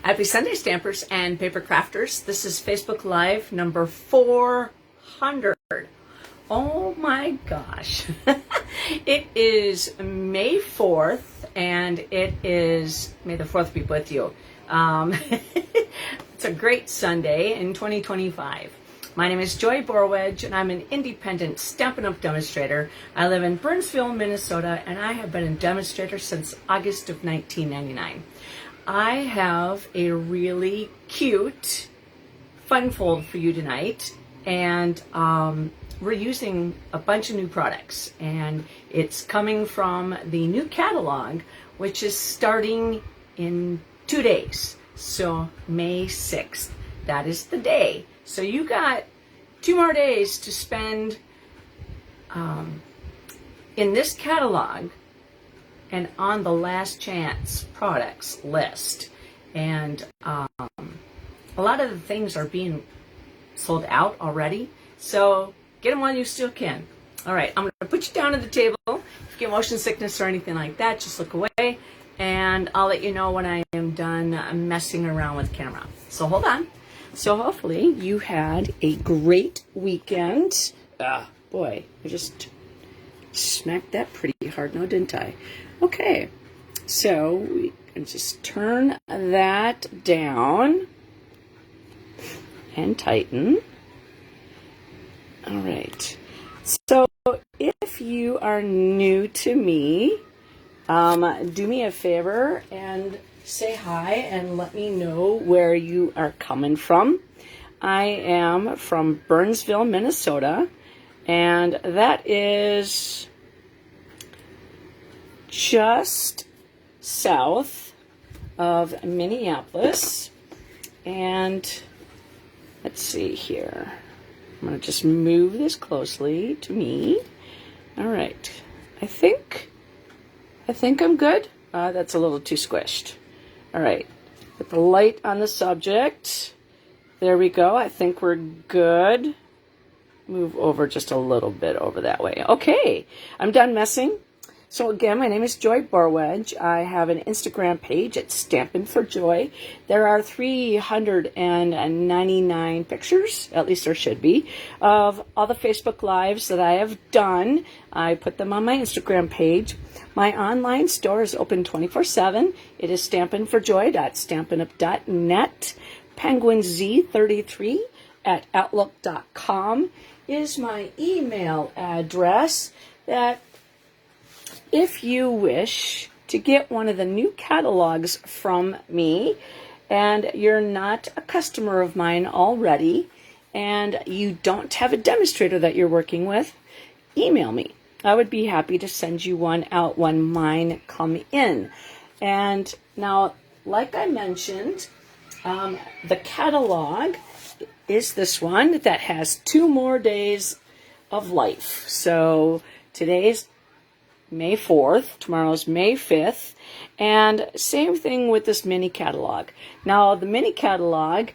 Happy Sunday, Stampers and Paper Crafters. This is Facebook Live number 400. Oh my gosh. It is May 4th, and it is, may the 4th be with you. It's a great Sunday in 2025. My name is Joy Borwedge, and I'm an independent Stampin' Up! Demonstrator. I live in Burnsville, Minnesota, and I have been a demonstrator since August of 1999. I have a really cute fun fold for you tonight, and we're using a bunch of new products, and it's coming from the new catalog, which is starting in 2 days. So May 6th, that is the day. So you got 2 more days to spend in this catalog and on the last chance products list. And a lot of the things are being sold out already, so get them while you still can. All right, I'm going to put you down at the table. If you get motion sickness or anything like that, just look away, and I'll let you know when I am done messing around with the camera. So hold on. So hopefully you had a great weekend. Boy, I just smacked that pretty hard now, didn't I? Okay, so we can just turn that down and tighten. All right, so if you are new to me, do me a favor and say hi and let me know where you are coming from. I am from Burnsville, Minnesota, and that is just south of Minneapolis. And let's see here. I'm going to just move this closely to me. All right. I think I'm good. That's a little too squished. All right. Put the light on the subject. There we go. I think we're good. Move over just a little bit over that way. Okay. I'm done messing. So again, my name is Joy Borwedge. I have an Instagram page at Stampin' for Joy. There are 399 pictures, at least there should be, of all the Facebook Lives that I have done. I put them on my Instagram page. My online store is open 24/7. It is stampinforjoy.stampinup.net. PenguinZ33@outlook.com is my email address. That if you wish to get one of the new catalogs from me, and you're not a customer of mine already, and you don't have a demonstrator that you're working with, email me. I would be happy to send you one out when mine come in. And now, like I mentioned, the catalog is this one that has 2 more days of life. So today's May 4th, tomorrow's May 5th, and same thing with this mini catalog. Now, the mini catalog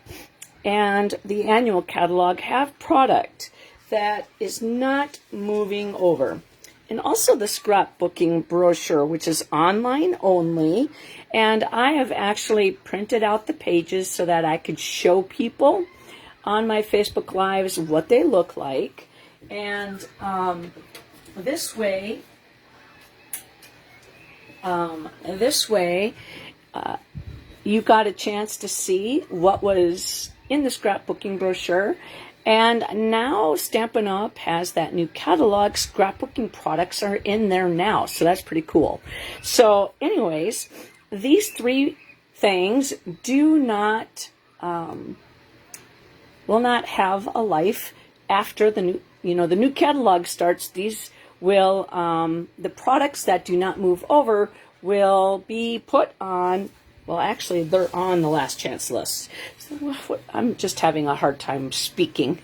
and the annual catalog have product that is not moving over. And also the scrapbooking brochure, which is online only, and I have actually printed out the pages so that I could show people on my Facebook Lives what they look like. And this way, you got a chance to see what was in the scrapbooking brochure. And now Stampin' Up! Has that new catalog. Scrapbooking products are in there now, so that's pretty cool. So anyways, these 3 things do not, will not have a life after the new, the new catalog starts. These will, the products that do not move over will be put on, well, actually, they're on the last chance list. So, I'm just having a hard time speaking,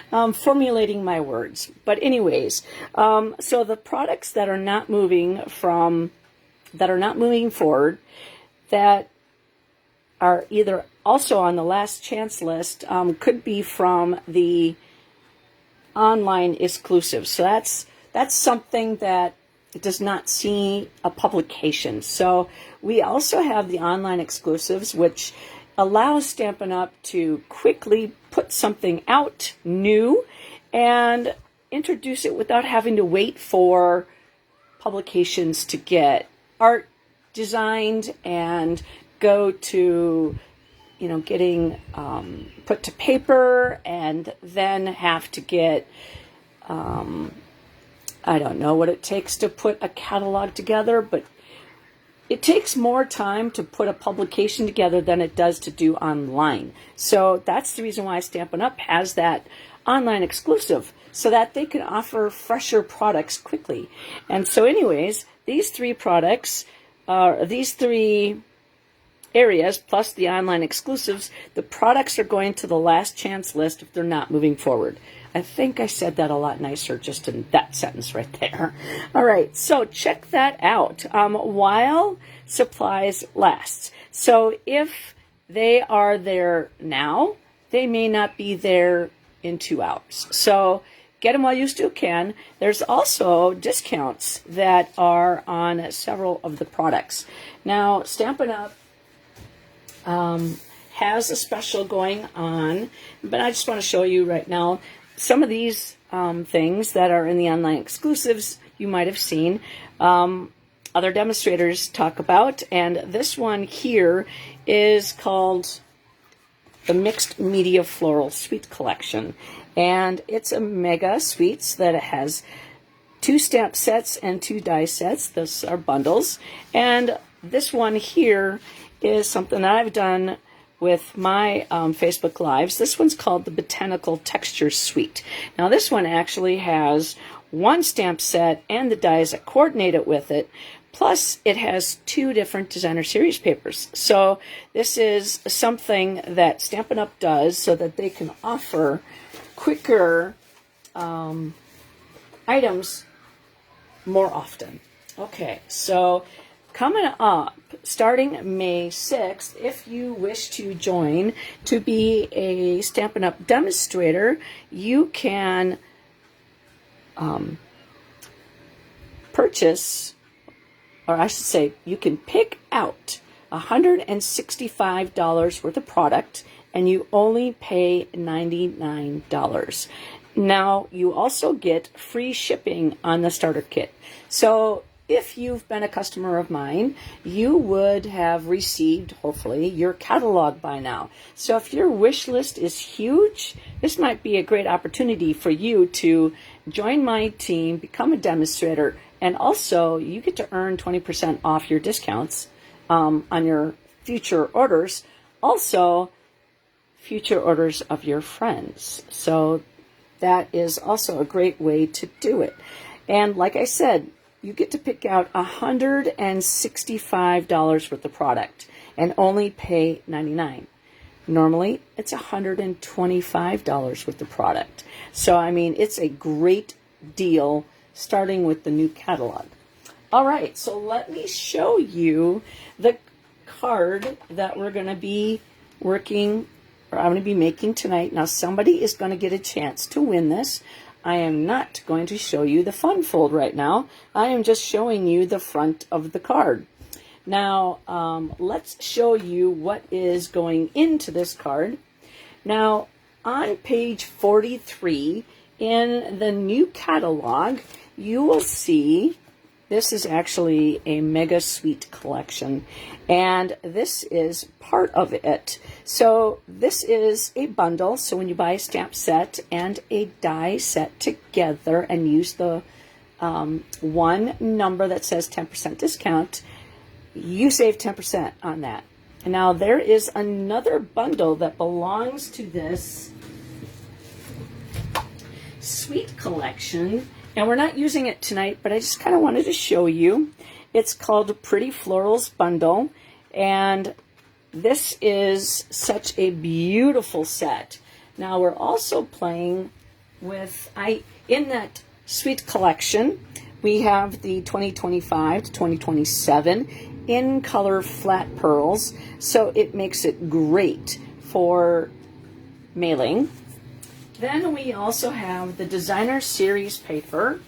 formulating my words. But anyways, so the products that are not moving forward, that are either also on the last chance list, could be from the online exclusive. So that's something that does not see a publication. So we also have the online exclusives, which allows Stampin' Up! To quickly put something out new and introduce it without having to wait for publications to get art designed and go to, getting put to paper, and then have to get, I don't know what it takes to put a catalog together, but it takes more time to put a publication together than it does to do online. So that's the reason why Stampin' Up! Has that online exclusive, so that they can offer fresher products quickly. And so anyways, these three products, these three areas, plus the online exclusives, the products are going to the last chance list if they're not moving forward. I think I said that a lot nicer just in that sentence right there. All right, so check that out while supplies last. So if they are there now, they may not be there in 2 hours. So get them while you still can. There's also discounts that are on several of the products. Now, Stampin' Up! Has a special going on, but I just want to show you right now some of these things that are in the online exclusives you might have seen other demonstrators talk about. And this one here is called the Mixed Media Floral Suite Collection. And it's a mega suite that has 2 stamp sets and 2 die sets. Those are bundles. And this one here is something that I've done with my Facebook Lives. This one's called the Botanical Texture Suite. Now this one actually has 1 stamp set and the dies that coordinate it with it, plus it has 2 different designer series papers. So this is something that Stampin' Up! Does so that they can offer quicker items more often. Okay, so coming up, starting May 6th, if you wish to join to be a Stampin' Up! Demonstrator, you can purchase, or I should say, you can pick out $165 worth of product, and you only pay $99. Now, you also get free shipping on the starter kit. So if you've been a customer of mine, you would have received, hopefully, your catalog by now. So if your wish list is huge, this might be a great opportunity for you to join my team, become a demonstrator, and also you get to earn 20% off your discounts on your future orders. Also, future orders of your friends. So that is also a great way to do it. And like I said, you get to pick out $165 worth of product and only pay $99. Normally, it's $125 worth of product. So, I mean, it's a great deal starting with the new catalog. All right, so let me show you the card that we're going to be working, or I'm going to be making tonight. Now, somebody is going to get a chance to win this. I am not going to show you the fun fold right now. I am just showing you the front of the card. Now, let's show you what is going into this card. Now, on page 43 in the new catalog, you will see this is actually a mega suite collection, and this is part of it. So this is a bundle. So when you buy a stamp set and a die set together and use the one number that says 10% discount, you save 10% on that. And now there is another bundle that belongs to this suite collection. And we're not using it tonight, but I just kind of wanted to show you. It's called Pretty Florals Bundle, and this is such a beautiful set. Now we're also playing with, in that suite collection, we have the 2025 to 2027 in color flat pearls, so it makes it great for mailing. Then we also have the designer series paper,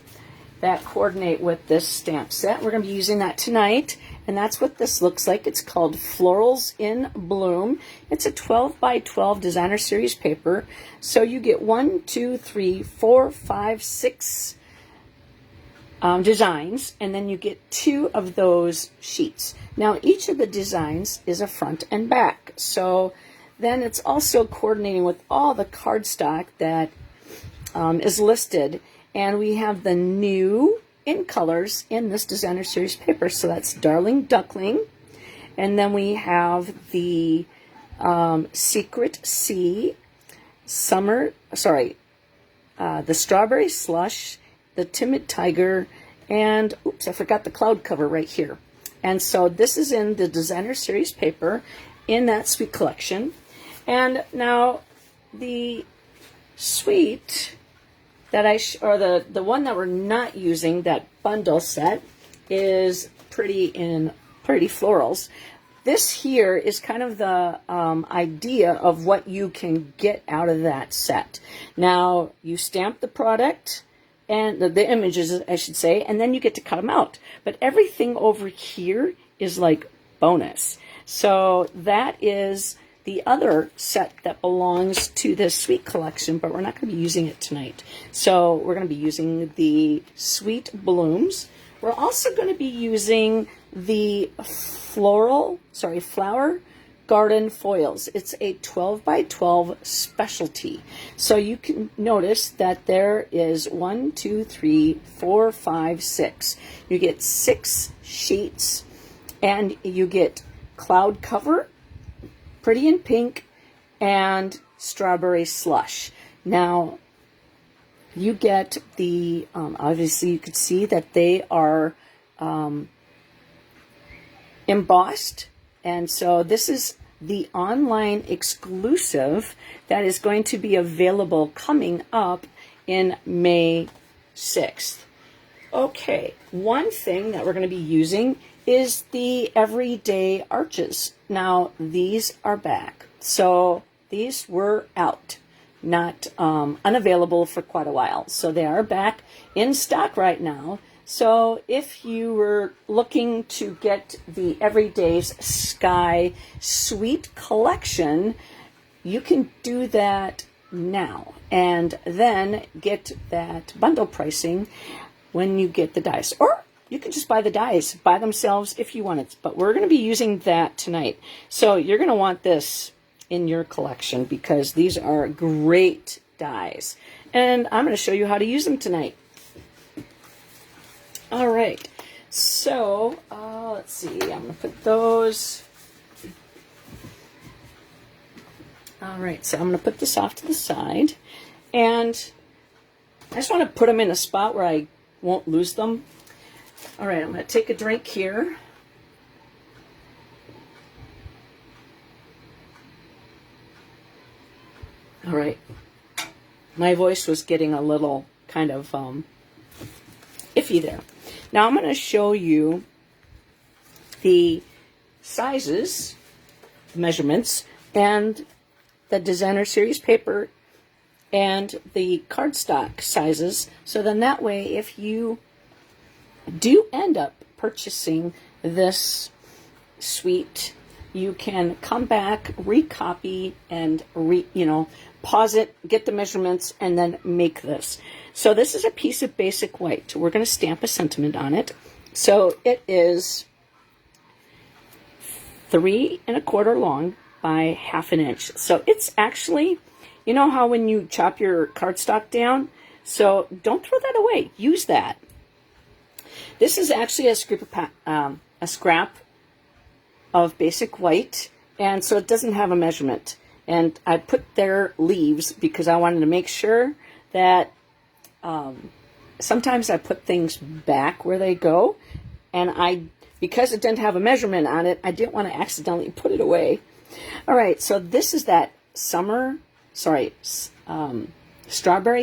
that coordinate with this stamp set. We're going to be using that tonight, and that's what this looks like. It's called Florals in Bloom. It's a 12 by 12 designer series paper. So you get 1, 2, 3, 4, 5, 6 designs, and then you get 2 of those sheets. Now each of the designs is a front and back. So then it's also coordinating with all the cardstock that is listed. And we have the new in colors in this designer series paper. So that's Darling Duckling. And then we have the Secret Sea, the Strawberry Slush, the Timid Tiger, and oops, I forgot the cloud cover right here. And so this is in the designer series paper in that Sweet collection. And now the Sweet that the one that we're not using, that bundle set, is Pretty Florals. This here is kind of the idea of what you can get out of that set. Now, you stamp the product, and the images, I should say, and then you get to cut them out. But everything over here is like bonus. So that is the other set that belongs to this Sweet collection, but we're not going to be using it tonight. So we're going to be using the Sweet Blooms. We're also going to be using the Flower Garden Foils. It's a 12 by 12 specialty. So you can notice that there is 1, 2, 3, 4, 5, 6. You get 6 sheets, and you get cloud cover, Pretty in Pink, and Strawberry Slush. Now, you get the, obviously you could see that they are embossed. And so this is the online exclusive that is going to be available coming up in May 6th. Okay, one thing that we're going to be using is the Everyday Arches. Now, these are back. So these were out, not unavailable for quite a while. So they are back in stock right now. So if you were looking to get the Everyday's Sky Sweet collection, you can do that now and then get that bundle pricing when you get the dies. Or you can just buy the dies by themselves if you want it. But we're going to be using that tonight. So you're going to want this in your collection because these are great dies. And I'm going to show you how to use them tonight. All right. So let's see. I'm going to put those. All right. So I'm going to put this off to the side. And I just want to put them in a spot where I won't lose them. All right, I'm going to take a drink here. All right. My voice was getting a little kind of iffy there. Now I'm going to show you the sizes, measurements, and the designer series paper and the cardstock sizes. So then that way, if you do end up purchasing this Sweet, you can come back, recopy, and pause it, get the measurements, and then make this. So this is a piece of basic white. We're going to stamp a sentiment on it. So it is 3 1/4 long by 1/2 inch. So it's actually, you know how when you chop your cardstock down? So don't throw that away. Use that. This is actually a scrap of basic white, and so it doesn't have a measurement. And I put their leaves because I wanted to make sure that sometimes I put things back where they go, and because it didn't have a measurement on it, I didn't want to accidentally put it away. All right, so this is that Strawberry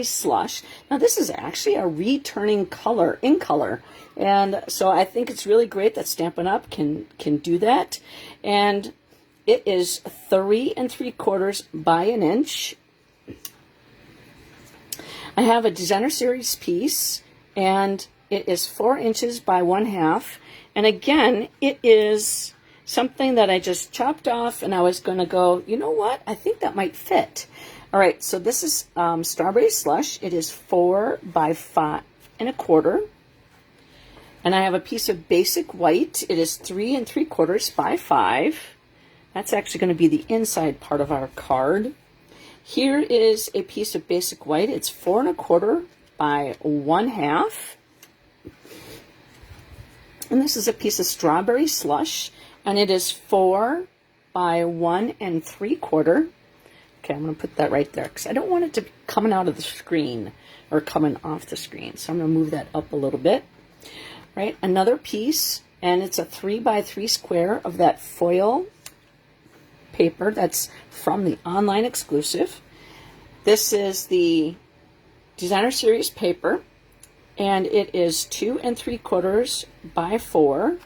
Slush. Now this is actually a returning color, in color. And so I think it's really great that Stampin' Up! can do that. And it is 3 3/4 by 1 inch. I have a designer series piece, and It is 4 inches by 1/2. And again, it is something that I just chopped off, and I was going to go, you know what? I think that might fit. All right, so this is strawberry slush. It is 4 by 5 1/4. And I have a piece of basic white. It is 3 3/4 by 5. That's actually going to be the inside part of our card. Here is a piece of basic white. It's 4 1/4 by 1/2. And this is a piece of strawberry slush, and it is 4 by 1 3/4. Okay, I'm going to put that right there because I don't want it to be coming out of the screen or coming off the screen. So I'm going to move that up a little bit. Right, another piece, and it's a 3 by 3 square of that foil paper that's from the online exclusive. This is the Designer Series paper, and it is 2 3/4 by 4.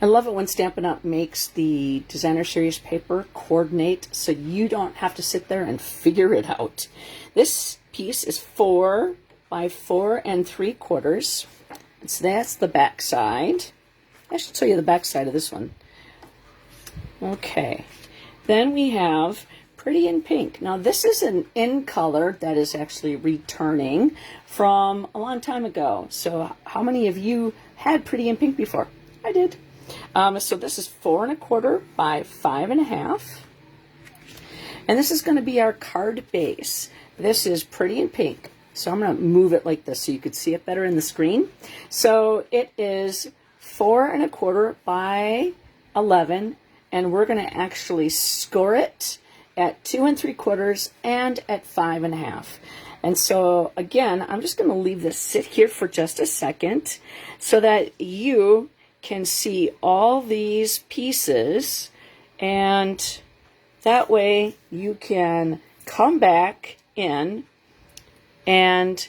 I love it when Stampin' Up! Makes the Designer Series paper coordinate so you don't have to sit there and figure it out. This piece is 4 by 4 3/4. So that's the back side. I should show you the back side of this one. Okay. Then we have Pretty in Pink. Now this is an in color that is actually returning from a long time ago. So how many of you had Pretty in Pink before? I did. So this is 4 1/4 by 5 1/2. And this is going to be our card base. This is Pretty in Pink. So I'm going to move it like this so you could see it better in the screen. So it is 4 1/4 by 11, and we're going to actually score it at 2 3/4 and at 5 1/2. And so again, I'm just going to leave this sit here for just a second so that you can see all these pieces, and that way you can come back in and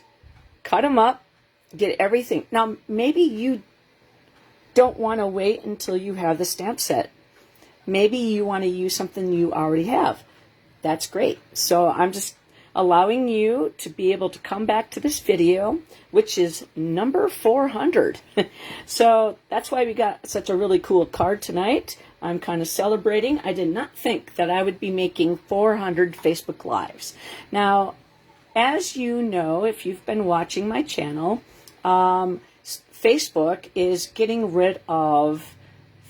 cut them up, get everything. Now, maybe you don't want to wait until you have the stamp set. Maybe you want to use something you already have. That's great. So I'm just allowing you to be able to come back to this video, which is number 400. So that's why we got such a really cool card tonight. I'm kind of celebrating. I did not think that I would be making 400 Facebook Lives. Now, as you know, if you've been watching my channel, Facebook is getting rid of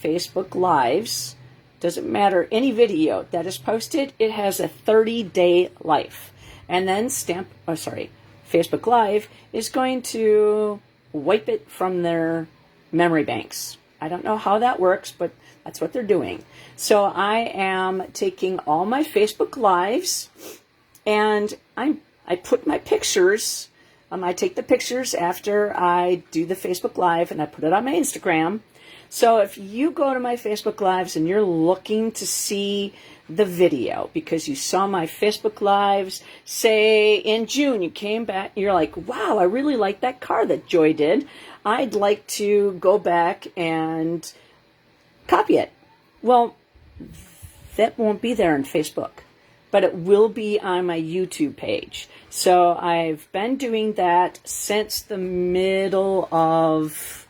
Facebook Lives. Doesn't matter, any video that is posted, it has a 30-day life. And then Facebook Live is going to wipe it from their memory banks. I don't know how that works, but that's what they're doing. So I am taking all my Facebook Lives, and I put my pictures, I take the pictures after I do the Facebook Live, and I put it on my Instagram. So if you go to my Facebook Lives and you're looking to see the video because you saw my Facebook Lives, say in June, you came back, you're like, wow, I really like that card that Joy did. I'd like to go back and copy it. Well, that won't be there on Facebook, but it will be on my YouTube page. So I've been doing that since the middle of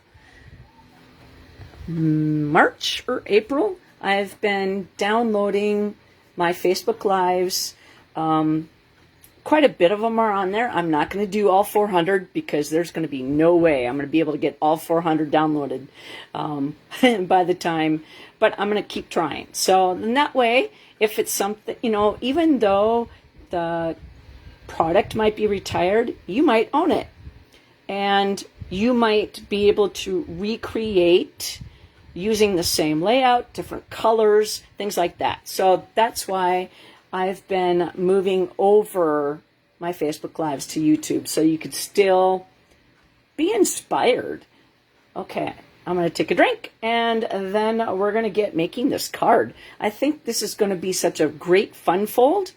March or April. I've been downloading my Facebook Lives. Quite a bit of them are on there. I'm not going to do all 400 because there's going to be no way I'm going to be able to get all 400 downloaded by the time, but I'm going to keep trying. So in that way, if it's something, even though the product might be retired, you might own it. And you might be able to recreate using the same layout, different colors, things like that. So that's why I've been moving over my Facebook Lives to YouTube so you could still be inspired. Okay, I'm going to take a drink, and then we're going to get making this card. I think this is going to be such a great fun fold,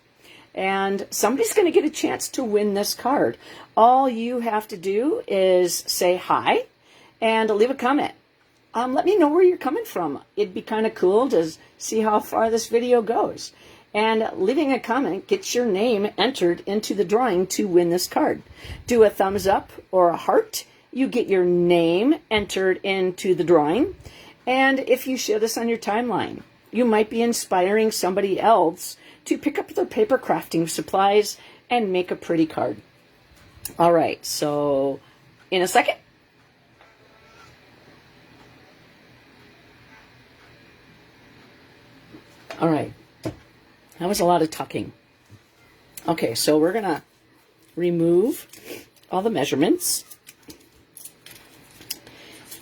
and somebody's going to get a chance to win this card. All you have to do is say hi and leave a comment. Let me know where you're coming from. It'd be kind of cool to see how far this video goes. and leaving a comment gets your name entered into the drawing to win this card. Do a thumbs up or a heart, you get your name entered into the drawing. And if you share this on your timeline, you might be inspiring somebody else to pick up their paper crafting supplies and make a pretty card. All right, so in a second. All right, that was a lot of talking. Okay, so we're gonna remove all the measurements,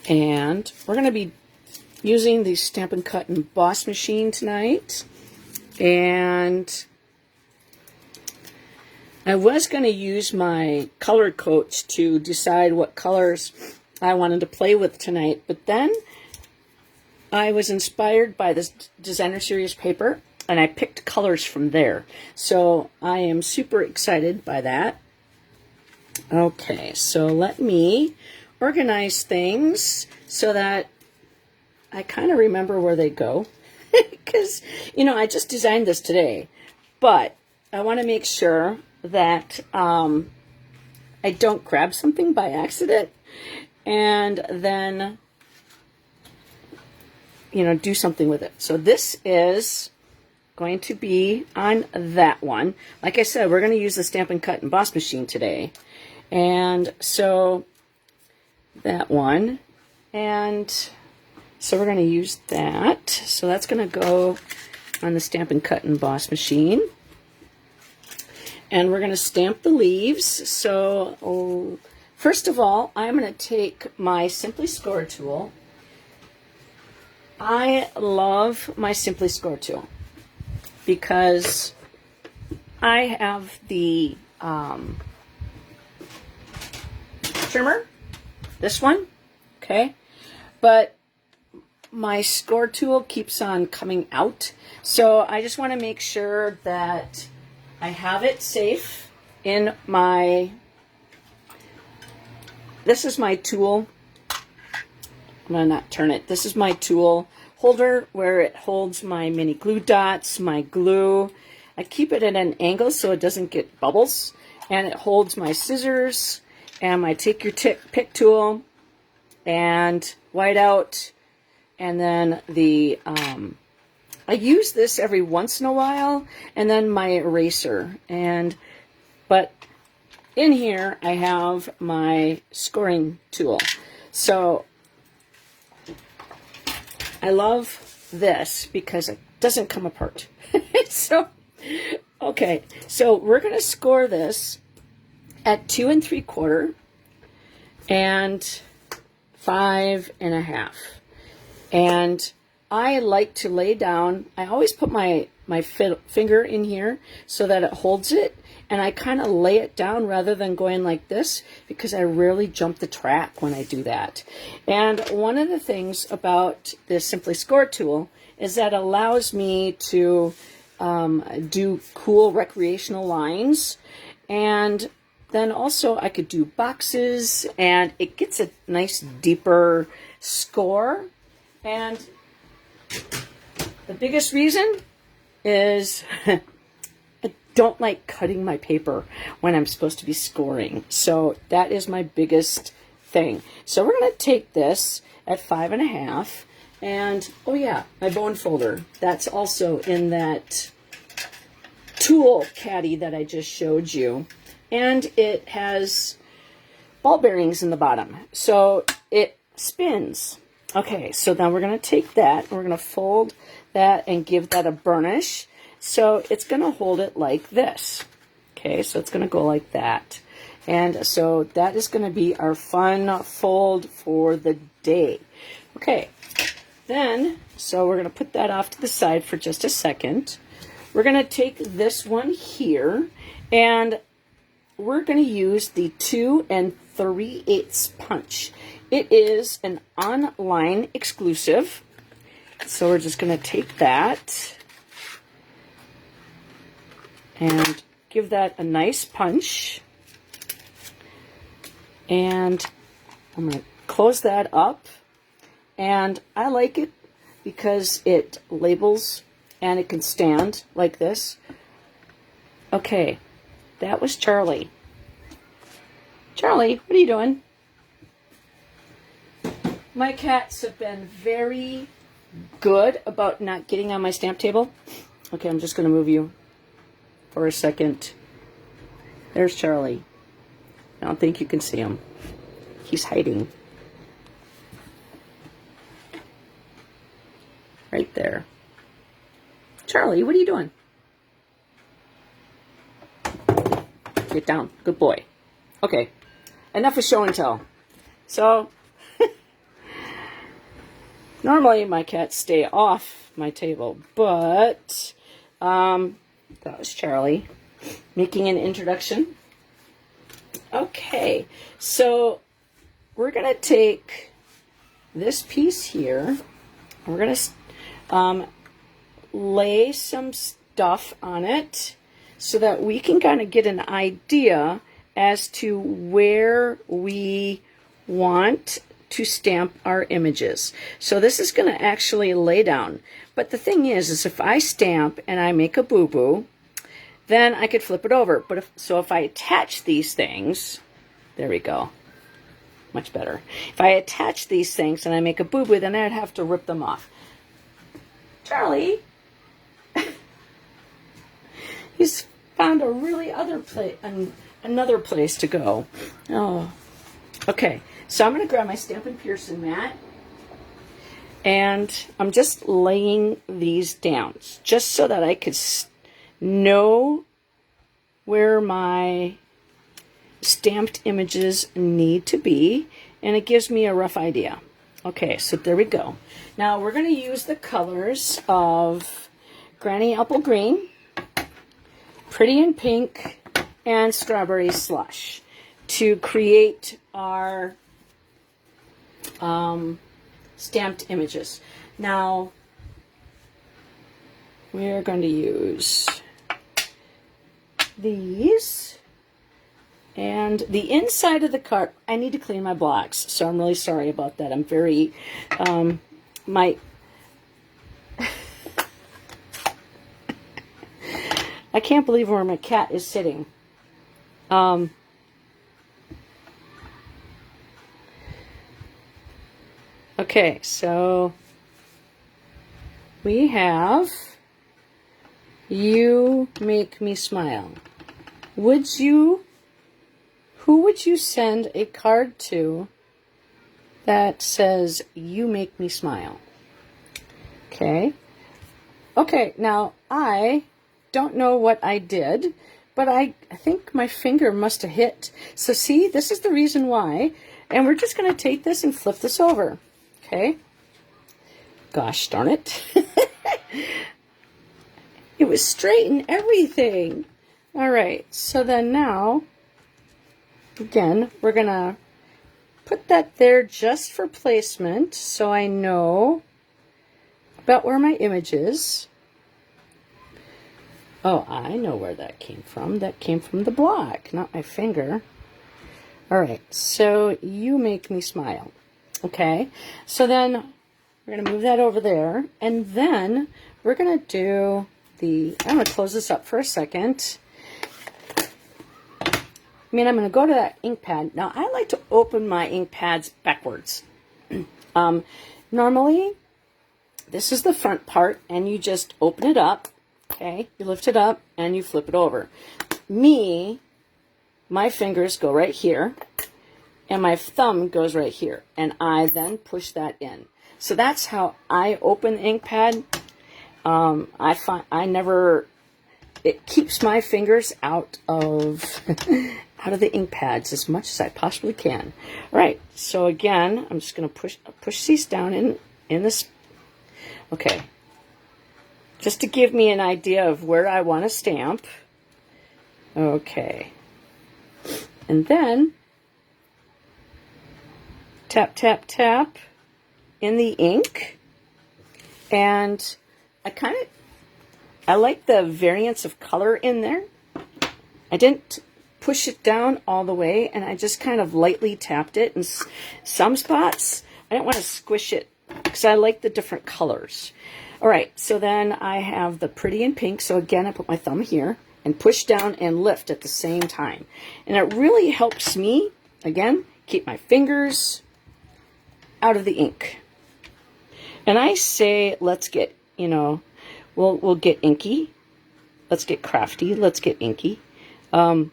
and we're gonna be using the Stampin' Cut Emboss machine tonight. And I was going to use my color coats to decide what colors I wanted to play with tonight, but then I was inspired by this Designer Series paper, and I picked colors from there. So I am super excited by that. Okay, so let me organize things so that I kind of remember where they go. Because, I just designed this today, but I want to make sure that I don't grab something by accident and then, do something with it. So this is going to be on that one. Like I said, we're going to use the Stampin' Cut Emboss machine today. And so that one, and so we're going to use that. So that's going to go on the Stampin' Cut Emboss machine. And we're going to stamp the leaves. So first of all, I'm going to take my Simply Score tool. I love my Simply Score tool because I have the trimmer, this one, okay? But my score tool keeps on coming out, so I just want to make sure that I have it safe in my, this is my tool, I'm going to not turn it, this is my tool holder where it holds my mini glue dots, my glue. I keep it at an angle so it doesn't get bubbles, and it holds my scissors and my take your pick tool and whiteout. And then the, I use this every once in a while, and then my eraser. But in here, I have my scoring tool. So I love this because it doesn't come apart. Okay, so we're going to score this at 2 3/4 and 5 1/2. And I like to lay down, I always put my finger in here so that it holds it, and I kind of lay it down rather than going like this because I rarely jump the track when I do that. And one of the things about this Simply Score tool is that it allows me to do cool recreational lines, and then also I could do boxes, and it gets a nice deeper score. And the biggest reason is I don't like cutting my paper when I'm supposed to be scoring. So that is my biggest thing. So we're going to take this at 5 1/2. And, oh yeah, my bone folder. That's also in that tool caddy that I just showed you. And it has ball bearings in the bottom. So it spins. Okay, so now we're going to take that, and we're going to fold that and give that a burnish. So it's going to hold it like this. Okay, so it's going to go like that. And so that is going to be our fun fold for the day. Okay, then, so we're going to put that off to the side for just a second. We're going to take this one here, and we're going to use the 2 3/8 punch. It is an online exclusive, so we're just going to take that and give that a nice punch. And I'm going to close that up, and I like it because it labels and it can stand like this. Okay, that was Charlie. Charlie, what are you doing? My cats have been very good about not getting on my stamp table. Okay, I'm just going to move you for a second. There's Charlie. I don't think you can see him. He's hiding. Right there. Charlie, what are you doing? Get down. Good boy. Okay, enough of show and tell. So, normally my cats stay off my table, but that was Charlie making an introduction. Okay, so we're going to take this piece here. We're going to lay some stuff on it so that we can kind of get an idea as to where we want to stamp our images. So this is going to actually lay down. But the thing is if I stamp and I make a boo-boo, then I could flip it over. But if I attach these things, there we go. Much better. If I attach these things and I make a boo-boo, then I'd have to rip them off. Charlie, he's found a really another place to go. Oh, okay. So I'm going to grab my Stampin' Pearson mat, and I'm just laying these down just so that I could know where my stamped images need to be, and it gives me a rough idea. Okay, so there we go. Now we're going to use the colors of Granny Apple Green, Pretty in Pink, and Strawberry Slush to create our stamped images. Now we're going to use these, and the inside of the card, I need to clean my blocks, so I'm really sorry about that. I'm very I can't believe where my cat is sitting. Okay, so we have You Make Me Smile. Who would you send a card to that says You Make Me Smile? Okay. Okay, now I don't know what I did, but I think my finger must have hit. So see, this is the reason why. And we're just going to take this and flip this over. Okay. Gosh darn it. It was straight and everything. All right, so then now, again, we're going to put that there just for placement so I know about where my image is. Oh, I know where that came from. That came from the block, not my finger. All right, so You Make Me Smile. Okay, so then we're going to move that over there, and then we're going to do I'm going to close this up for a second. I'm going to go to that ink pad. Now, I like to open my ink pads backwards. Normally, this is the front part, and you just open it up. Okay, you lift it up, and you flip it over. My fingers go right here, and my thumb goes right here, and I then push that in. So that's how I open the ink pad. It keeps my fingers out of the ink pads as much as I possibly can. All right, so again, I'm just going to push these down in this. Okay, just to give me an idea of where I want to stamp. Okay, and then tap, tap, tap in the ink, and I like the variance of color in there. I didn't push it down all the way, and I just kind of lightly tapped it in some spots. I didn't want to squish it because I like the different colors. All right, so then I have the pretty in pink. So again, I put my thumb here and push down and lift at the same time. And it really helps me, again, keep my fingers out of the ink. And I say, let's get, we'll get inky. Let's get crafty. Let's get inky. I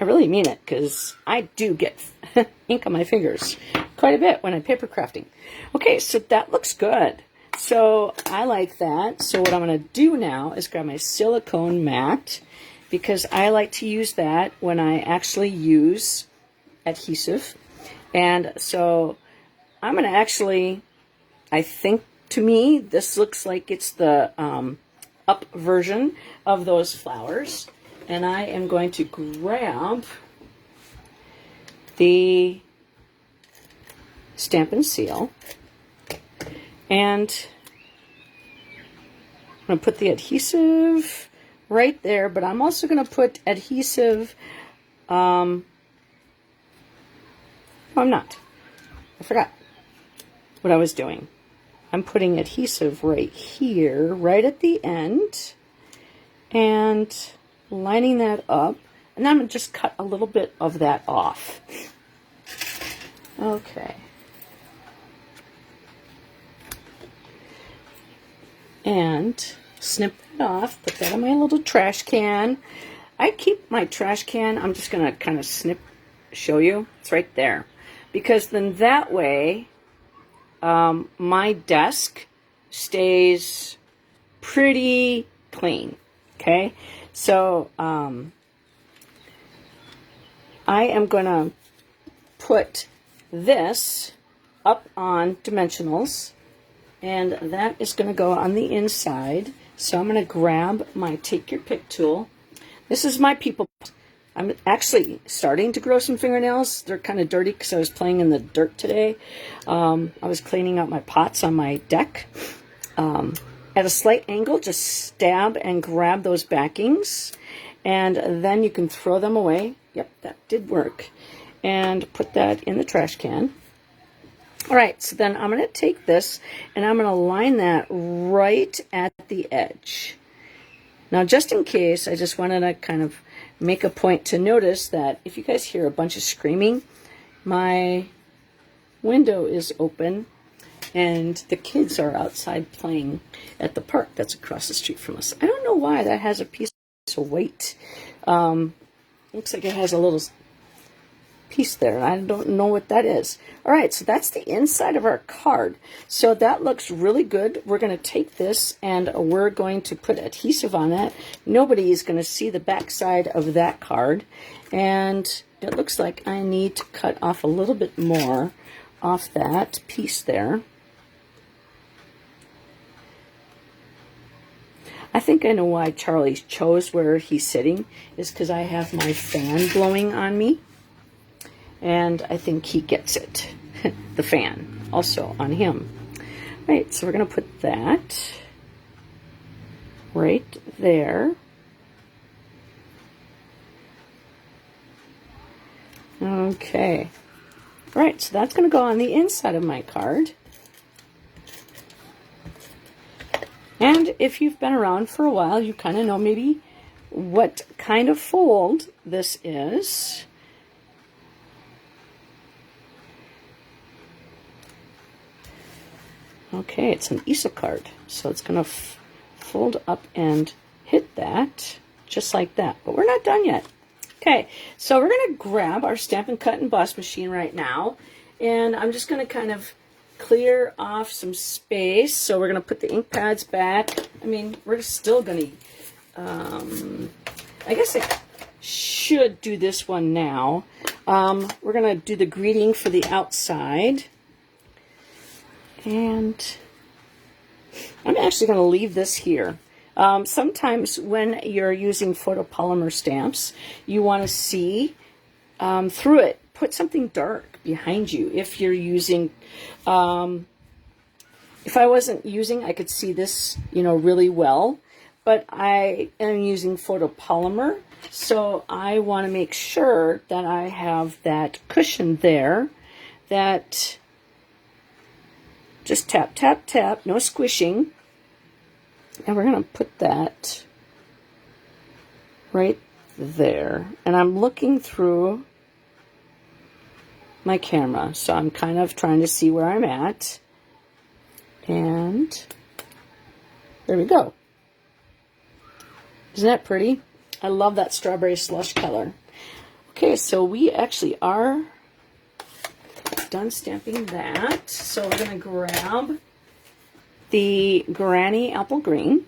really mean it, because I do get ink on my fingers quite a bit when I'm paper crafting. Okay, so that looks good. So I like that. So what I'm going to do now is grab my silicone mat, because I like to use that when I actually use adhesive. And so I'm going to actually, I think to me, this looks like it's the up version of those flowers. And I am going to grab the Stampin' Seal. And I'm going to put the adhesive right there, but I'm also going to put adhesive, no, I'm not. I forgot what I was doing. I'm putting adhesive right here, right at the end, and lining that up. And I'm going to just cut a little bit of that off. Okay. And snip that off, put that in my little trash can. I keep my trash can, I'm just going to kind of show you. It's right there. Because then that way, my desk stays pretty clean. Okay? So, I am going to put this up on dimensionals. And that is going to go on the inside. So I'm going to grab my Take Your Pick tool. This is my people. I'm actually starting to grow some fingernails. They're kind of dirty because I was playing in the dirt today. I was cleaning out my pots on my deck. At a slight angle, just stab and grab those backings. And then you can throw them away. Yep, that did work. And put that in the trash can. All right, so then I'm going to take this and I'm going to line that right at the edge. Now, just in case, I just wanted to kind of make a point to notice that if you guys hear a bunch of screaming, my window is open and the kids are outside playing at the park that's across the street from us. I don't know why that has a piece of weight. Looks like it has a little piece there, and I don't know what that is. All right, so that's the inside of our card. So that looks really good. We're going to take this and we're going to put adhesive on it. Nobody is going to see the back side of that card, and it looks like I need to cut off a little bit more off that piece there. I think I know why Charlie chose where he's sitting, is because I have my fan blowing on me. And I think he gets it. The fan also on him. Right, so we're going to put that right there. Okay. All right, so that's going to go on the inside of my card. And if you've been around for a while, you kind of know maybe what kind of fold this is. Okay, it's an ESA card, so it's going to fold up and hit that, just like that. But we're not done yet. Okay, so we're going to grab our Stampin' Cut and Emboss machine right now, and I'm just going to kind of clear off some space. So we're going to put the ink pads back. I mean, we're still going to, I guess I should do this one now. We're going to do the greeting for the outside. And I'm actually going to leave this here. Sometimes when you're using photopolymer stamps, you want to see through it. Put something dark behind you. If you're using, if I wasn't using, I could see this, really well. But I am using photopolymer, so I want to make sure that I have that cushion there that... Just tap, tap, tap, no squishing. And we're going to put that right there. And I'm looking through my camera, so I'm kind of trying to see where I'm at. And there we go. Isn't that pretty? I love that strawberry slush color. Okay, so we actually are done stamping that. So we're going to grab the Granny Apple Green,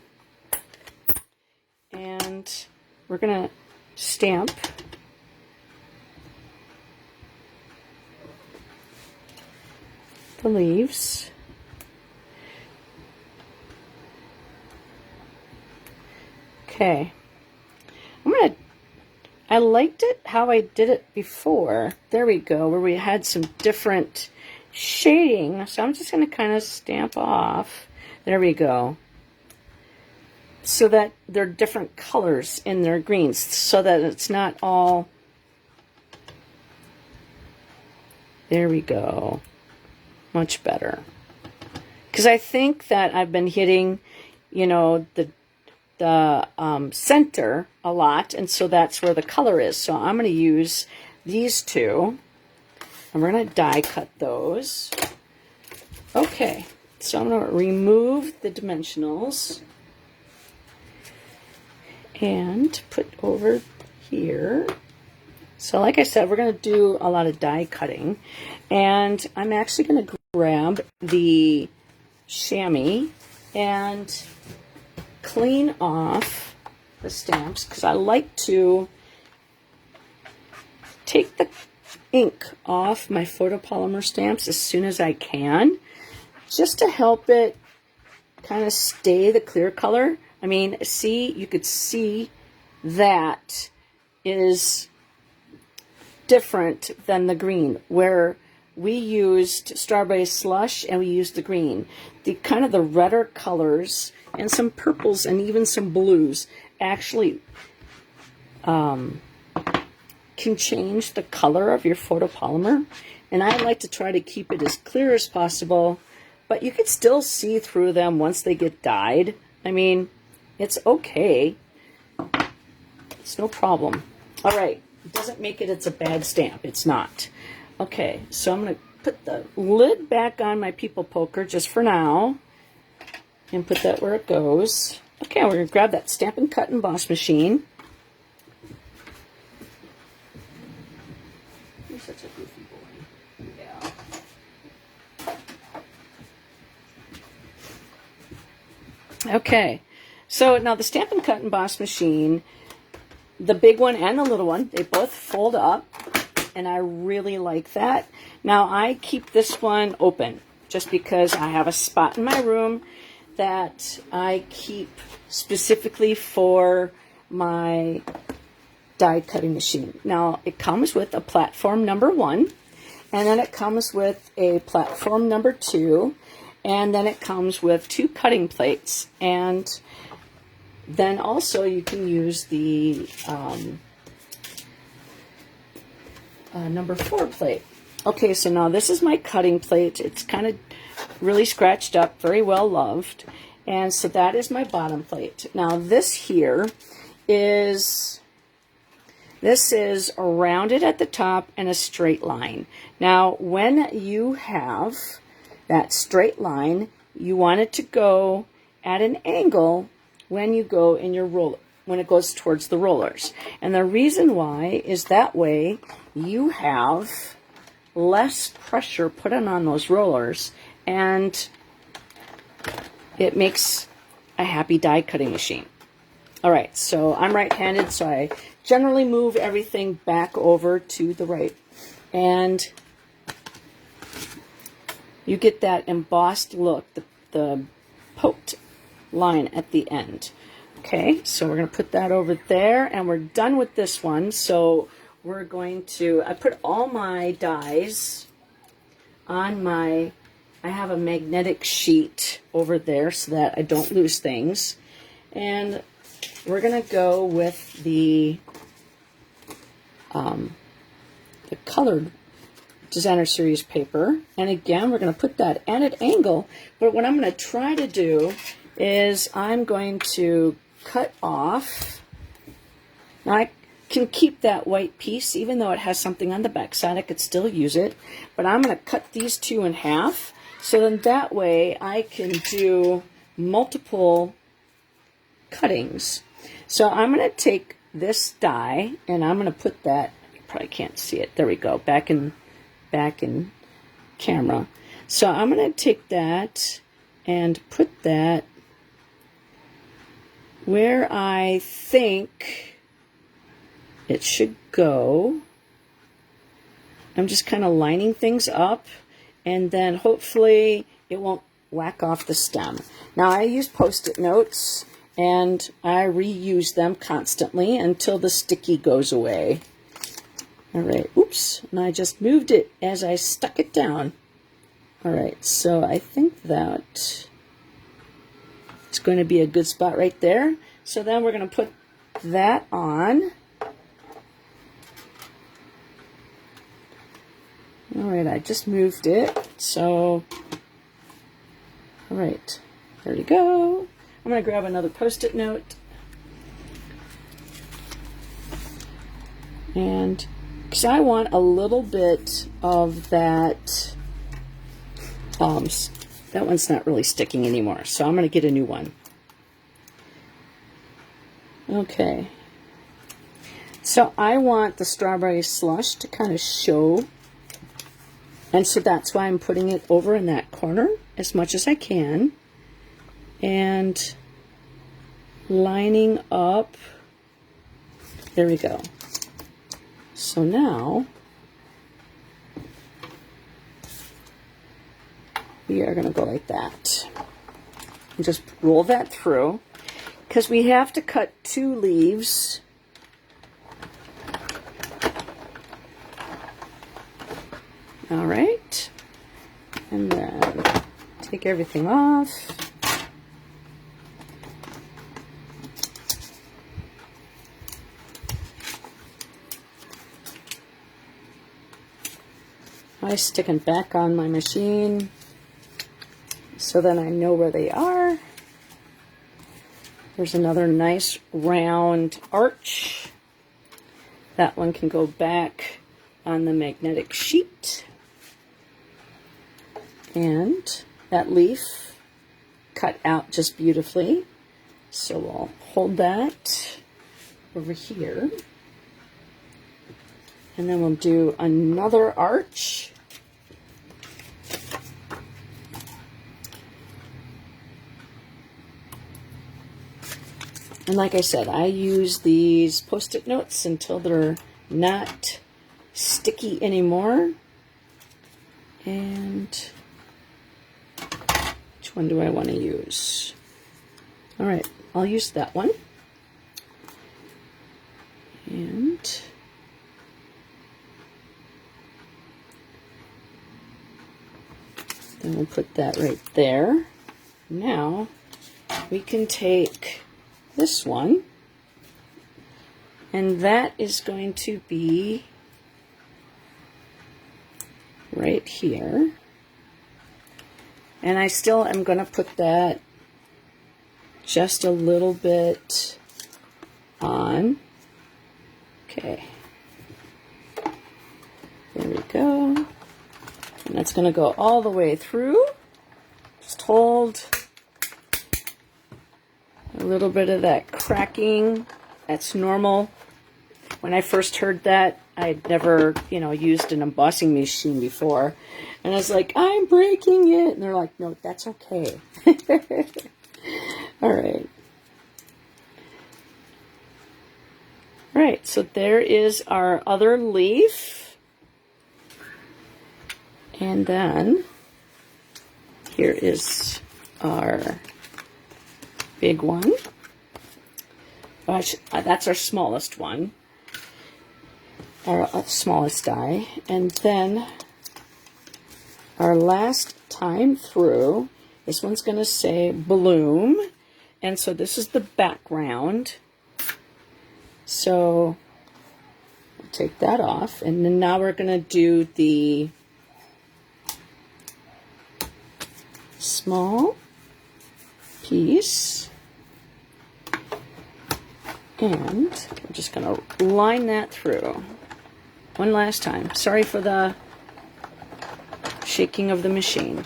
and we're going to stamp the leaves. Okay. I liked it how I did it before. There we go, where we had some different shading. So I'm just going to kind of stamp off. There we go. So that they're different colors in their greens, so that it's not all... There we go. Much better. Because I think that I've been hitting, you know, the center a lot, and so that's where the color is. So I'm going to use these two, and we're going to die cut those. Okay, so I'm going to remove the dimensionals and put over here. So like I said, we're going to do a lot of die cutting, and I'm actually going to grab the chamois and clean off the stamps, because I like to take the ink off my photopolymer stamps as soon as I can, just to help it kind of stay the clear color. I mean, see, you could see that is different than the green, where we used strawberry slush and we used the green. The kind of the redder colors and some purples and even some blues actually can change the color of your photopolymer. And I like to try to keep it as clear as possible, but you can still see through them once they get dyed. I mean, it's okay. It's no problem. All right. It doesn't make it it's a bad stamp. It's not. Okay, so I'm going to put the lid back on my People Poker just for now and put that where it goes. Okay, we're going to grab that Stampin' Cut Emboss machine. You're such a goofy boy. Yeah. Okay, so now the Stampin' Cut Emboss machine, the big one and the little one, they both fold up, and I really like that. Now I keep this one open just because I have a spot in my room that I keep specifically for my die cutting machine. Now it comes with a platform number 1, and then it comes with a platform number 2, and then it comes with 2 cutting plates, and then also you can use the number 4 plate. Okay, so now this is my cutting plate. It's kind of really scratched up, very well loved. And so that is my bottom plate. Now this here is, this is rounded at the top and a straight line. Now when you have that straight line, you want it to go at an angle when you go in your roller, when it goes towards the rollers. And the reason why is that way you have less pressure put on those rollers, and it makes a happy die cutting machine. All right, so I'm right-handed, so I generally move everything back over to the right, and you get that embossed look, the poked line at the end. Okay, so we're going to put that over there, and we're done with this one. So we're going to, I put all my dies on my, I have a magnetic sheet over there so that I don't lose things. And we're going to go with the colored Designer Series paper. And again, we're going to put that at an angle. But what I'm going to try to do is I'm going to cut off. Now I can keep that white piece, even though it has something on the back side, I could still use it. But I'm going to cut these two in half, so then that way I can do multiple cuttings. So I'm going to take this die and I'm going to put that, you probably can't see it, there we go, back in camera. So I'm going to take that and put that where I think it should go. I'm just kind of lining things up, and then hopefully it won't whack off the stem. Now I use Post-it notes and I reuse them constantly until the sticky goes away. All right, oops, and I just moved it as I stuck it down. All right, so I think that it's going to be a good spot right there. So then we're going to put that on. All right, I just moved it. So, all right, there you go. I'm going to grab another Post-it note. And because I want a little bit of that, that one's not really sticking anymore, so I'm going to get a new one. Okay. So I want the strawberry slush to kind of show, and so that's why I'm putting it over in that corner as much as I can. And lining up, there we go. So now we are going to go like that. And just roll that through, because we have to cut 2 leaves. All right. And then take everything off. I stick them back on my machine so then I know where they are. There's another nice round arch. That one can go back on the magnetic sheet. And that leaf cut out just beautifully. So we'll hold that over here. And then we'll do another arch. And like I said, I use these Post-it notes until they're not sticky anymore. And which one do I want to use? All right, I'll use that one. And then we'll put that right there. Now we can take this one, and that is going to be right here. And I still am going to put that just a little bit on. Okay. There we go. And that's going to go all the way through. Just hold. A little bit of that cracking. That's normal. When I first heard that, I'd never, used an embossing machine before. And I was like, I'm breaking it. And they're like, no, that's okay. All right. All right, so there is our other leaf. And then here is our big one. That's our smallest one, our smallest die. And then our last time through, this one's going to say bloom. And so this is the background. So we'll take that off. And then now we're going to do the small piece. And we're just going to line that through one last time. Sorry for the shaking of the machine.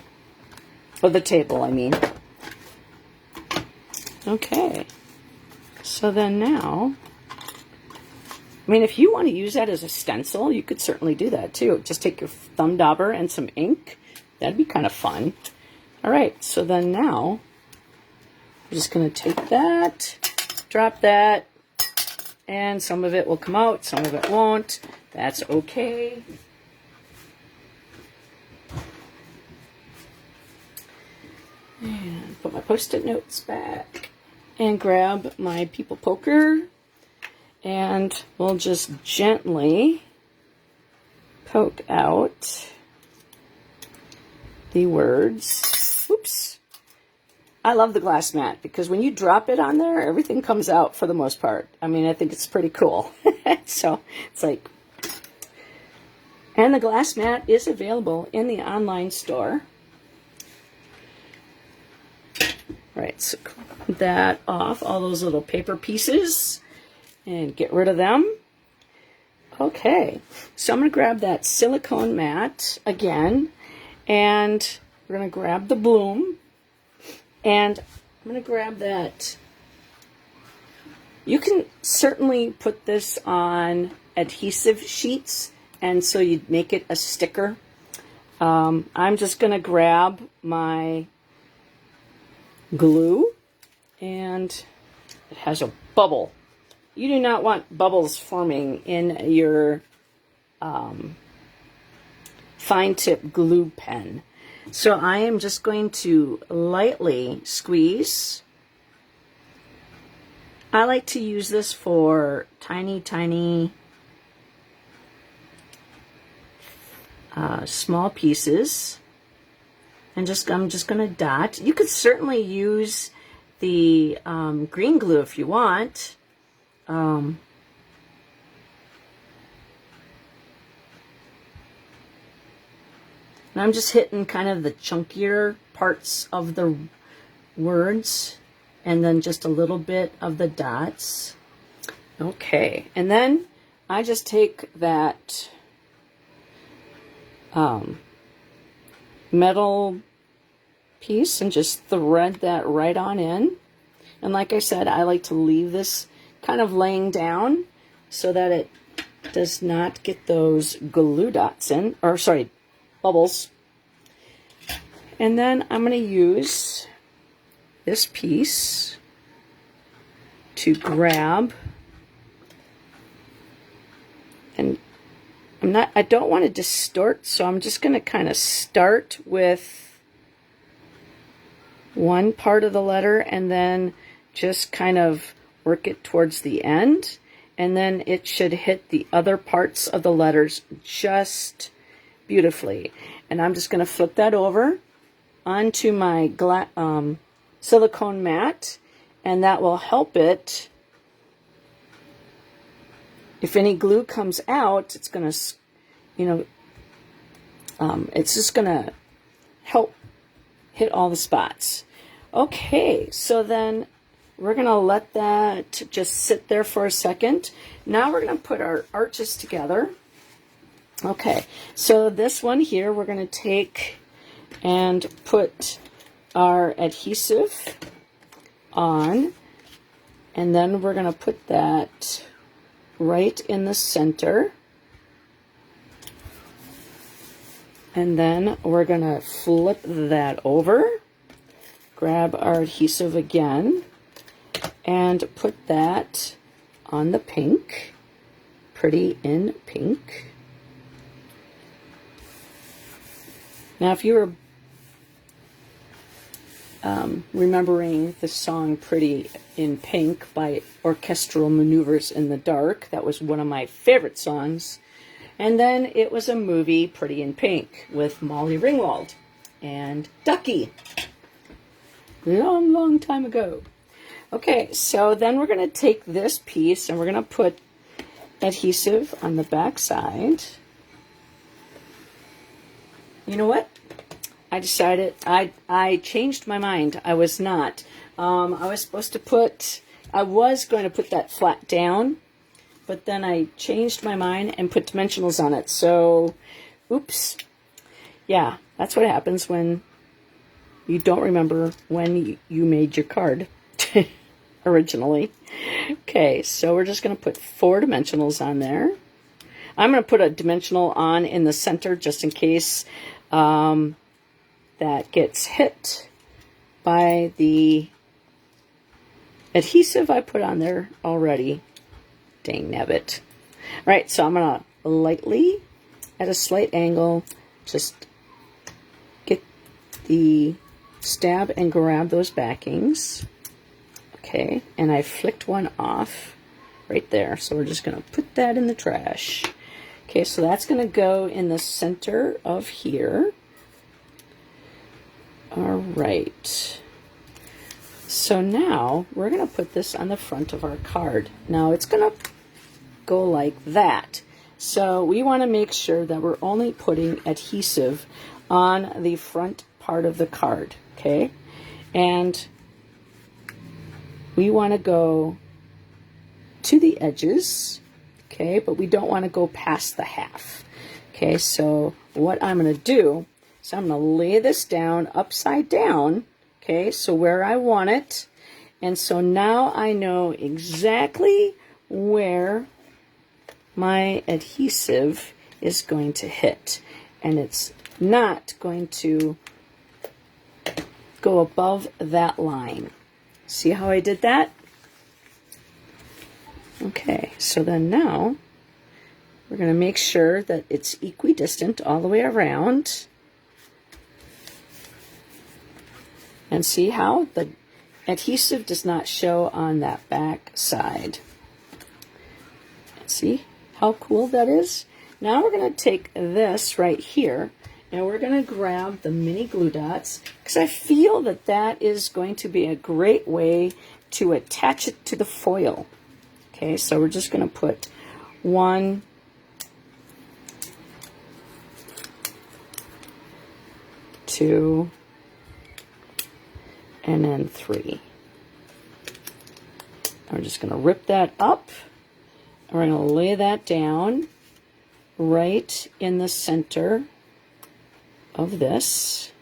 Of the table, I mean. Okay. So then now, I mean, if you want to use that as a stencil, you could certainly do that too. Just take your thumb dauber and some ink. That'd be kind of fun. All right, so then now, I'm just going to take that, drop that, and some of it will come out, some of it won't. That's okay. And put my Post-it notes back and grab my people poker, and we'll just gently poke out the words. Oops. I love the glass mat because when you drop it on there, everything comes out for the most part. I mean, I think it's pretty cool. So it's like, and the glass mat is available in the online store. Right, so clean that off, all those little paper pieces, and get rid of them. Okay, so I'm going to grab that silicone mat again, and we're going to grab the bloom, and I'm going to grab that. You can certainly put this on adhesive sheets, and so you'd make it a sticker. I'm just going to grab my glue, and it has a bubble. You do not want bubbles forming in your fine tip glue pen. So I am just going to lightly squeeze. I like to use this for tiny small pieces. And I'm just going to dot. You could certainly use the green glue if you want. And I'm just hitting kind of the chunkier parts of the words, and then just a little bit of the dots. Okay, and then I just take that metal piece and just thread that right on in. And like I said, I like to leave this kind of laying down so that it does not get those glue dots in, or sorry, bubbles. And then I'm going to use this piece to grab, and I don't want to distort, so I'm just going to kind of start with one part of the letter and then just kind of work it towards the end, and then it should hit the other parts of the letters just beautifully. And I'm just going to flip that over onto my silicone mat, and that will help it. If any glue comes out, it's going to, it's just going to help hit all the spots. Okay, so then we're going to let that just sit there for a second. Now we're going to put our arches together. Okay, so this one here, we're going to take and put our adhesive on, and then we're going to put that right in the center. And then we're going to flip that over, grab our adhesive again, and put that on the pink, pretty in pink. Now, if you were remembering the song Pretty in Pink by Orchestral Maneuvers in the Dark, that was one of my favorite songs. And then it was a movie, Pretty in Pink, with Molly Ringwald and Ducky. Long, long time ago. Okay, so then we're going to take this piece and we're going to put adhesive on the back side. You know what? I decided I changed my mind. I was not. I was supposed to put, I was going to put that flat down, but then I changed my mind and put dimensionals on it. So, oops. Yeah, that's what happens when you don't remember when you made your card originally. Okay, so we're just going to put 4 dimensionals on there. I'm going to put a dimensional on in the center just in case that gets hit by the adhesive I put on there already. Dang nabbit. All right, so I'm going to lightly, at a slight angle, just get the stab and grab those backings. Okay, and I flicked one off right there. So we're just going to put that in the trash. Okay, so that's going to go in the center of here. All right. So now we're going to put this on the front of our card. Now it's going to go like that. So we want to make sure that we're only putting adhesive on the front part of the card. Okay, and we want to go to the edges, okay, but we don't want to go past the half. Okay, so what I'm going to do is I'm going to lay this down upside down, okay, so where I want it. And so now I know exactly where my adhesive is going to hit. And it's not going to go above that line. See how I did that? Okay, so then now we're going to make sure that it's equidistant all the way around. And see how the adhesive does not show on that back side. See how cool that is? Now we're going to take this right here and we're going to grab the mini glue dots because I feel that that is going to be a great way to attach it to the foil. Okay, so we're just going to put 1, 2, and then 3. We're just going to rip that up. We're going to lay that down right in the center of this.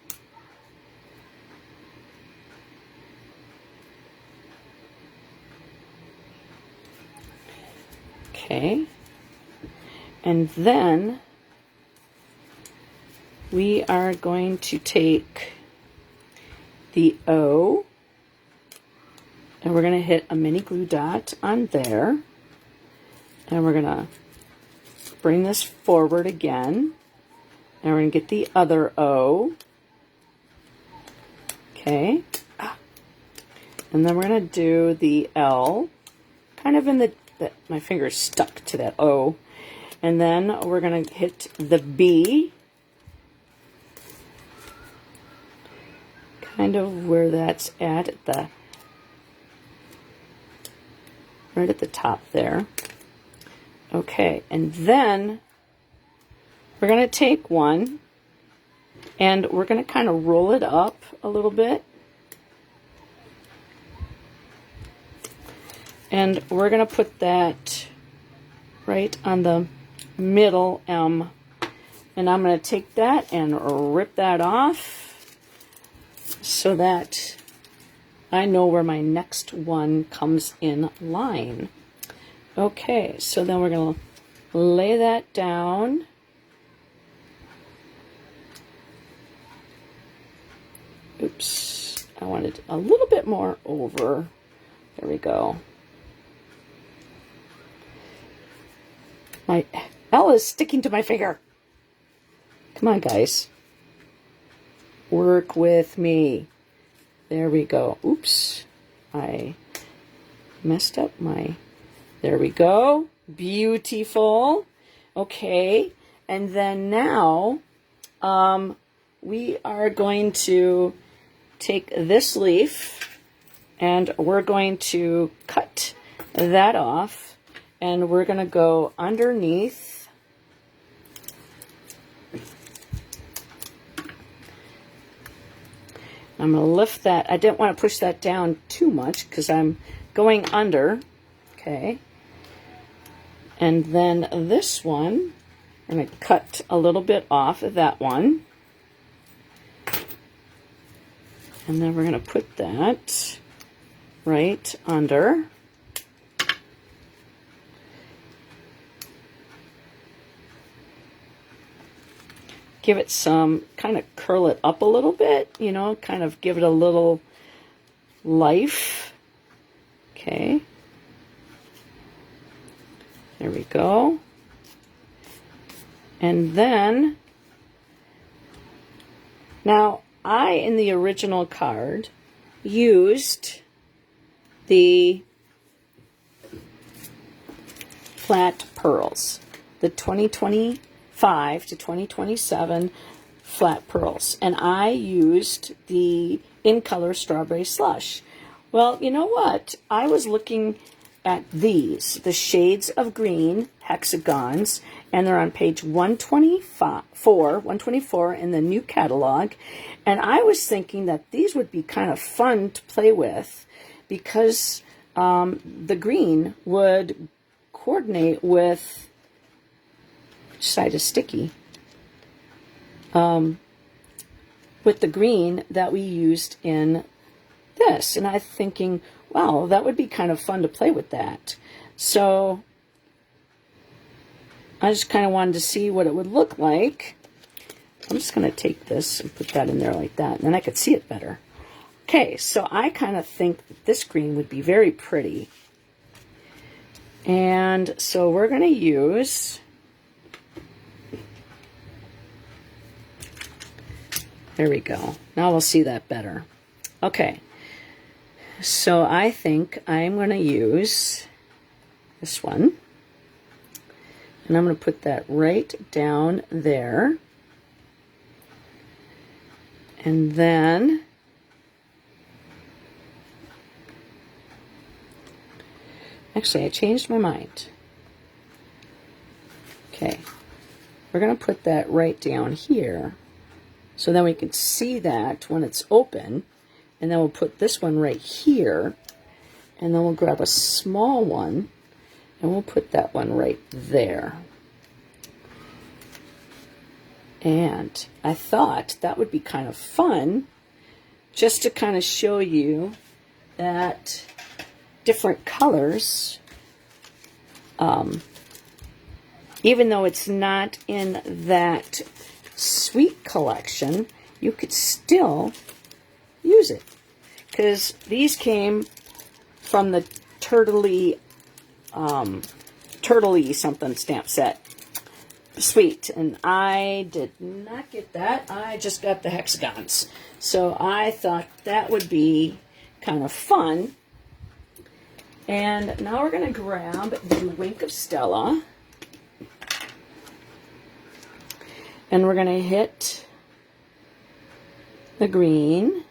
Okay, and then we are going to take the O and we're going to hit a mini glue dot on there, and we're going to bring this forward again, and we're going to get the other O. Okay, and then we're going to do the L kind of in the my finger's stuck to that O. And then we're going to hit the B. Kind of where that's at the right at the top there. Okay, and then we're going to take one and we're going to kind of roll it up a little bit. And we're going to put that right on the middle M. And I'm going to take that and rip that off so that I know where my next one comes in line. Okay, so then we're going to lay that down. Oops, I wanted a little bit more over. There we go. My L is sticking to my finger. Come on, guys. Work with me. There we go. Oops. I messed up my... There we go. Beautiful. Okay. And then now we are going to take this leaf and we're going to cut that off. And we're going to go underneath I'm going to lift that. I didn't want to push that down too much because I'm going under. Okay. And then this one, I'm going to cut a little bit off of that one. And then we're going to put that right under. Give it some, kind of curl it up a little bit, you know, kind of give it a little life. Okay. There we go. And then, now I, in the original card, used the flat pearls, the 2025 to 2027 flat pearls, and I used the In Color Strawberry Slush. Well, you know what? I was looking at these, the shades of green hexagons, and they're on page 124 in the new catalog, and I was thinking that these would be kind of fun to play with because the green would coordinate with, which side is sticky, with the green that we used in this. And I'm thinking, wow, that would be kind of fun to play with that. So I just kind of wanted to see what it would look like. I'm just going to take this and put that in there like that, and then I could see it better. Okay, so I kind of think that this green would be very pretty. And so we're going to use, there we go. Now we'll see that better. Okay, so I think I'm going to use this one. And I'm going to put that right down there. And then actually, I changed my mind. Okay, we're going to put that right down here so then we can see that when it's open. And then we'll put this one right here, and then we'll grab a small one and we'll put that one right there. And I thought that would be kind of fun just to kind of show you that different colors, even though it's not in that sweet collection, you could still use it. Because these came from the Turtley something stamp set. Sweet. And I did not get that. I just got the hexagons. So I thought that would be kind of fun. And now we're going to grab the Wink of Stella. And we're going to hit the green.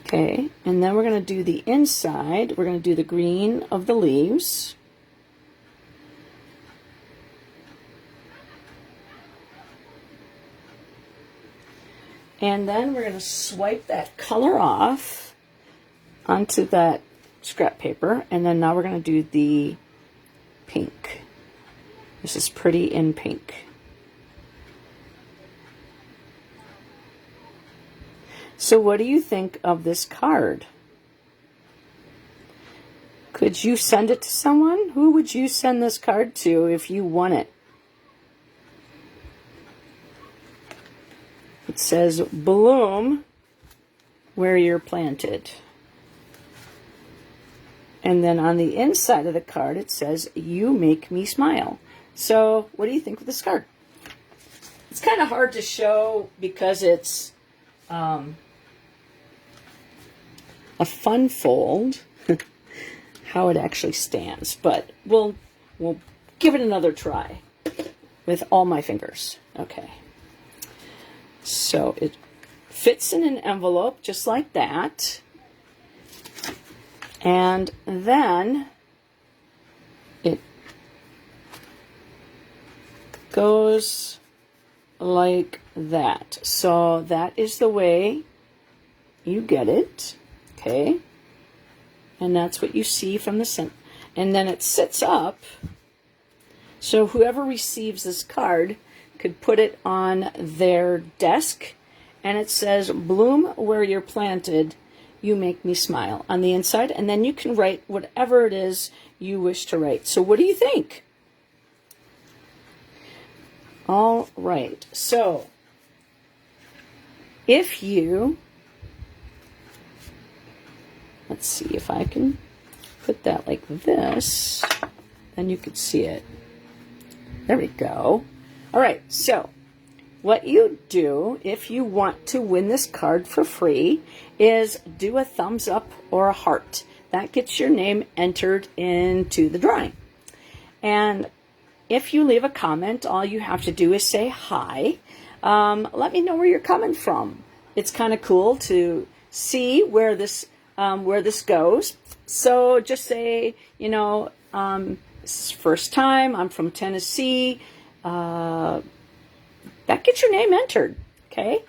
Okay, and then we're going to do the inside. We're going to do the green of the leaves. And then we're going to swipe that color off onto that scrap paper. And then now we're going to do the pink. This is Pretty in Pink. So what do you think of this card? Could you send it to someone? Who would you send this card to if you won it? It says, bloom where you're planted. And then on the inside of the card, it says, you make me smile. So what do you think of this card? It's kind of hard to show because it's a fun fold, how it actually stands. But we'll give it another try with all my fingers. Okay. So it fits in an envelope just like that. And then it goes like that. So that is the way you get it, okay? And that's what you see from the center. And then it sits up, so whoever receives this card could put it on their desk, and it says, "Bloom where you're planted, you make me smile," on the inside, and then you can write whatever it is you wish to write. So what do you think? All right, so if you, let's see if I can put that like this, then you could see it. There we go. All right, so what you do if you want to win this card for free is do a thumbs up or a heart. That gets your name entered into the drawing. And if you leave a comment, all you have to do is say hi. Let me know where you're coming from. It's kind of cool to see where this goes. So just say, you know, this is first time, I'm from Tennessee. That gets your name entered, okay?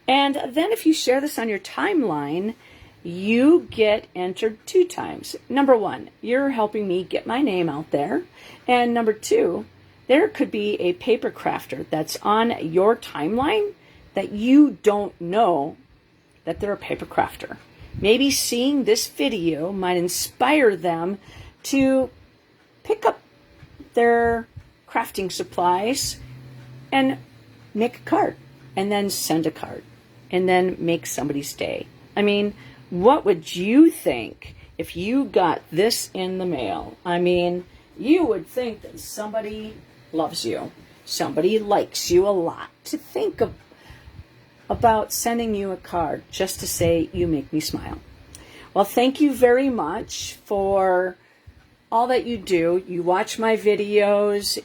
And then if you share this on your timeline, you get entered 2 times. Number 1, you're helping me get my name out there. And number 2, there could be a paper crafter that's on your timeline that you don't know that they're a paper crafter. Maybe seeing this video might inspire them to pick up their crafting supplies and make a card, and then send a card, and then make somebody's day. I mean, what would you think if you got this in the mail? I mean, you would think that somebody loves you, somebody likes you a lot, to think about sending you a card just to say, "You make me smile." Well, thank you very much for all that you do. You watch my videos,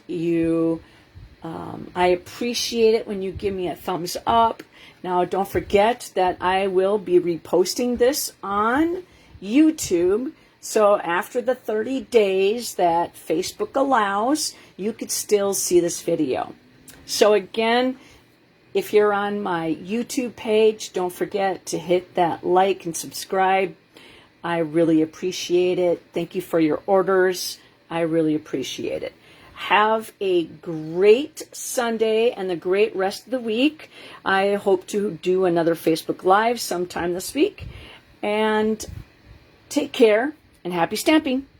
I appreciate it when you give me a thumbs up. Now, don't forget that I will be reposting this on YouTube. So after the 30 days that Facebook allows, you could still see this video. So again, if you're on my YouTube page, don't forget to hit that like and subscribe. I really appreciate it. Thank you for your orders. I really appreciate it. Have a great Sunday and a great rest of the week. I hope to do another Facebook Live sometime this week. And take care and happy stamping.